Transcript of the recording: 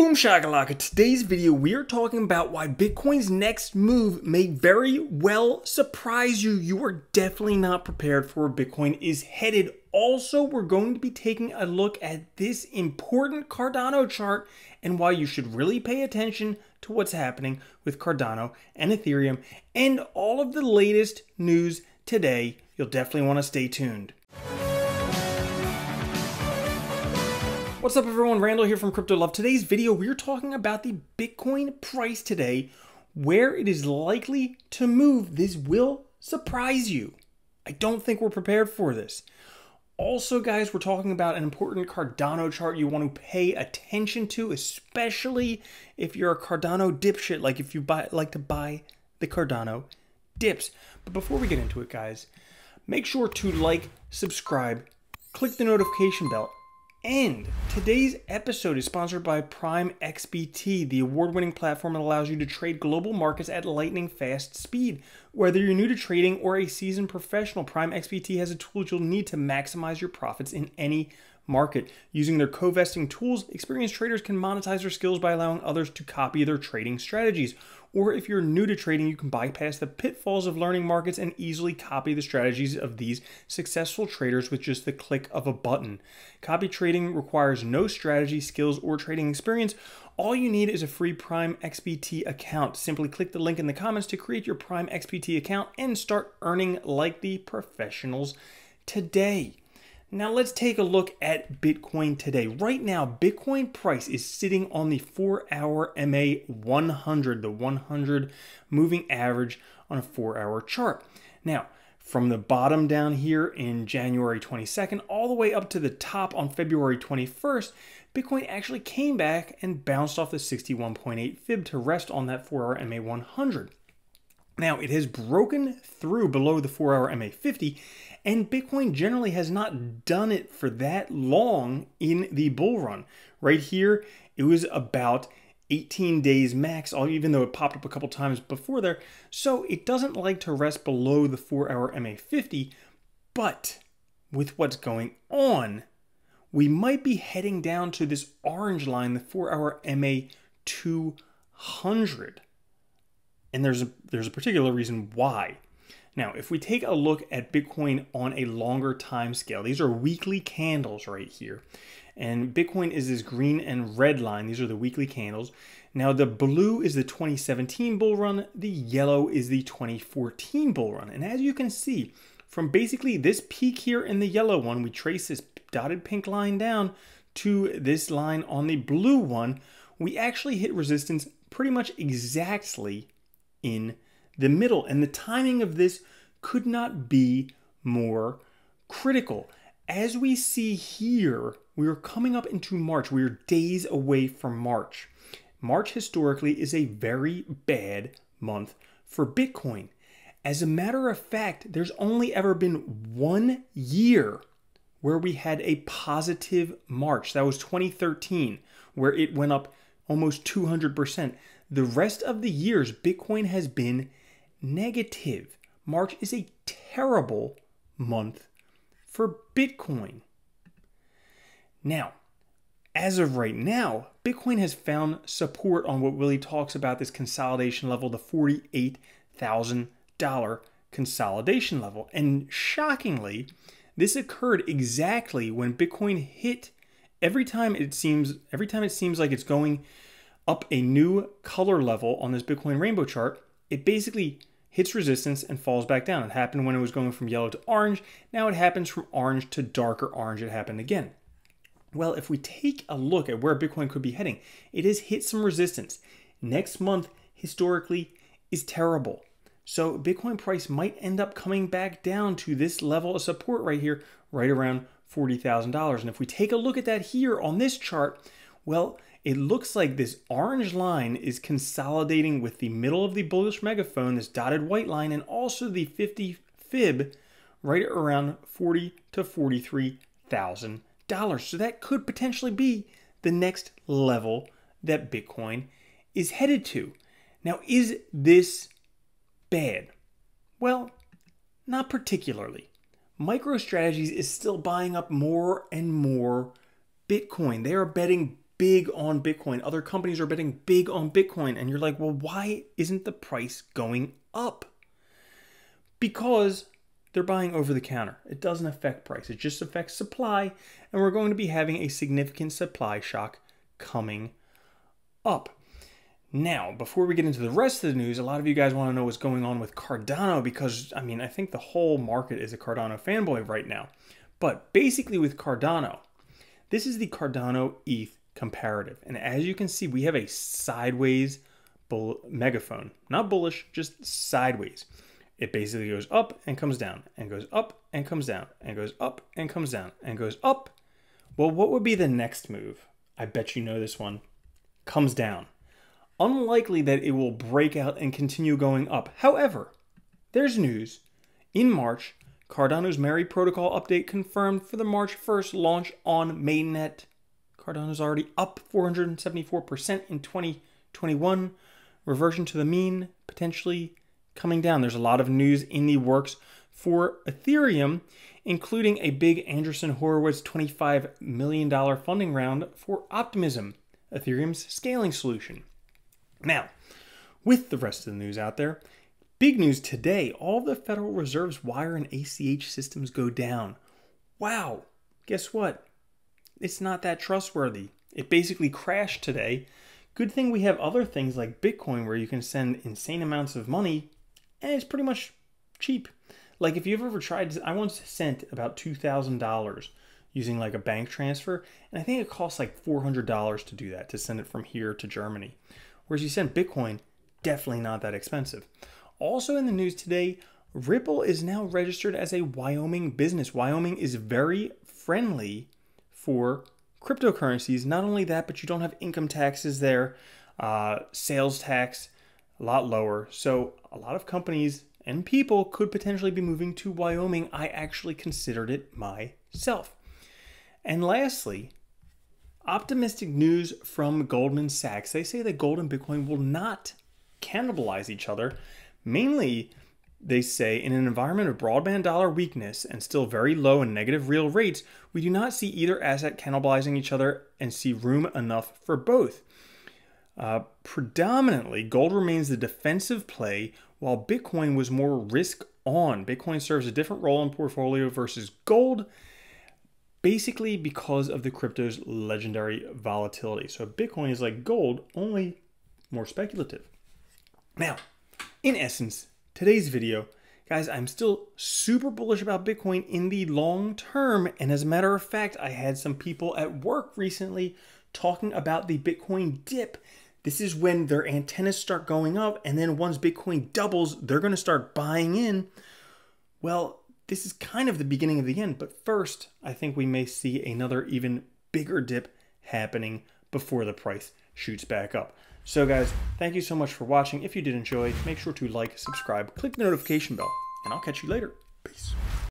Boom shakalaka. Today's video we are talking about why Bitcoin's next move may very well surprise you. You are definitely not prepared for where Bitcoin is headed. Also, we're going to be taking a look at this important Cardano chart and why you should really pay attention to what's happening with Cardano and Ethereum and all of the latest news today. You'll definitely want to stay tuned. What's up everyone, Randall here from Crypto Love. Today's video, we're talking about the Bitcoin price today, where it is likely to move. This will surprise you. I don't think we're prepared for this. Also guys, we're talking about an important Cardano chart you want to pay attention to, especially if you're a Cardano dipshit, like if you like to buy the Cardano dips. But before we get into it guys, make sure to like, subscribe, click the notification bell. And today's episode is sponsored by PrimeXBT, the award-winning platform that allows you to trade global markets at lightning fast speed. Whether you're new to trading or a seasoned professional, PrimeXBT has the tools you'll need to maximize your profits in any market. Using their co-vesting tools, experienced traders can monetize their skills by allowing others to copy their trading strategies. Or if you're new to trading, you can bypass the pitfalls of learning markets and easily copy the strategies of these successful traders with just the click of a button. Copy trading requires no strategy, skills, or trading experience. All you need is a free PrimeXBT account. Simply click the link in the comments to create your PrimeXBT account and start earning like the professionals today. Now let's take a look at Bitcoin today. Right now, Bitcoin price is sitting on the 4-hour MA 100, the 100 moving average on a 4-hour chart. Now, from the bottom down here in January 22nd, all the way up to the top on February 21st, Bitcoin actually came back and bounced off the 61.8 fib to rest on that 4-hour MA 100. Now, it has broken through below the 4-hour MA 50, and Bitcoin generally has not done it for that long in the bull run. Right here, it was about 18 days max, even though it popped up a couple times before there. So it doesn't like to rest below the 4-hour MA 50, but with what's going on, we might be heading down to this orange line, the 4-hour MA 200. And there's a particular reason why. Now, if we take a look at Bitcoin on a longer time scale, these are weekly candles right here. And Bitcoin is this green and red line. These are the weekly candles. Now, the blue is the 2017 bull run. The yellow is the 2014 bull run. And as you can see, from basically this peak here in the yellow one, we trace this dotted pink line down to this line on the blue one. We actually hit resistance pretty much exactly in the middle, and the timing of this could not be more critical. As we see here, we are coming up into March. We are days away from March. March historically is a very bad month for Bitcoin. As a matter of fact, there's only ever been 1 year where we had a positive March. That was 2013, where it went up almost 200%. The rest of the years, Bitcoin has been negative. March is a terrible month for Bitcoin. Now, as of right now, Bitcoin has found support on what Willie talks about, this consolidation level, the $48,000 consolidation level. And shockingly, this occurred exactly when Bitcoin hit, every time it seems like it's going up a new color level on this Bitcoin rainbow chart, it basically hits resistance and falls back down. It happened when it was going from yellow to orange. Now it happens from orange to darker orange. It happened again. Well, if we take a look at where Bitcoin could be heading, it has hit some resistance. Next month, historically, is terrible. So Bitcoin price might end up coming back down to this level of support right here, right around $40,000. And if we take a look at that here on this chart, well, it looks like this orange line is consolidating with the middle of the bullish megaphone, this dotted white line, and also the 50 fib right around $40,000 to $43,000. So that could potentially be the next level that Bitcoin is headed to. Now, is this bad? Well, not particularly. MicroStrategies is still buying up more and more Bitcoin. They are betting big on Bitcoin. Other companies are betting big on Bitcoin. And you're like, well, why isn't the price going up? Because they're buying over the counter. It doesn't affect price. It just affects supply. And we're going to be having a significant supply shock coming up. Now, before we get into the rest of the news, a lot of you guys want to know what's going on with Cardano because, I mean, I think the whole market is a Cardano fanboy right now. But basically with Cardano, this is the Cardano ETH comparative. And as you can see, we have a sideways megaphone. Not bullish, just sideways. It basically goes up and comes down and goes up and comes down and goes up and comes down and goes up. Well, what would be the next move? I bet you know this one. Comes down. Unlikely that it will break out and continue going up. However, there's news. In March, Cardano's Mary Protocol update confirmed for the March 1st launch on mainnet. Cardano's already up 474% in 2021. Reversion to the mean, potentially coming down. There's a lot of news in the works for Ethereum, including a big Andreessen Horowitz $25 million funding round for Optimism, Ethereum's scaling solution. Now, with the rest of the news out there, big news today, all the Federal Reserve's wire and ACH systems go down. Wow, guess what? It's not that trustworthy. It basically crashed today. Good thing we have other things like Bitcoin where you can send insane amounts of money and it's pretty much cheap. Like if you've ever tried, I once sent about $2,000 using like a bank transfer, and I think it costs like $400 to do that, to send it from here to Germany. Whereas you send Bitcoin, definitely not that expensive. Also in the news today, Ripple is now registered as a Wyoming business. Wyoming is very friendly for cryptocurrencies. Not only that, but you don't have income taxes there, sales tax a lot lower. So a lot of companies and people could potentially be moving to Wyoming. I actually considered it myself. And lastly, optimistic news from Goldman Sachs. They say that gold and Bitcoin will not cannibalize each other. Mainly, they say, in an environment of broadband dollar weakness and still very low and negative real rates, we do not see either asset cannibalizing each other and see room enough for both. Predominantly, gold remains the defensive play, while Bitcoin was more risk on. Bitcoin serves a different role in portfolio versus gold, basically because of the crypto's legendary volatility. So Bitcoin is like gold, only more speculative. Now, in essence, today's video, guys, I'm still super bullish about Bitcoin in the long term. And as a matter of fact, I had some people at work recently talking about the Bitcoin dip. This is when their antennas start going up, and then once Bitcoin doubles, they're going to start buying in. Well, this is kind of the beginning of the end, but first, I think we may see another even bigger dip happening before the price shoots back up. So guys, thank you so much for watching. If you did enjoy, make sure to like, subscribe, click the notification bell, and I'll catch you later. Peace.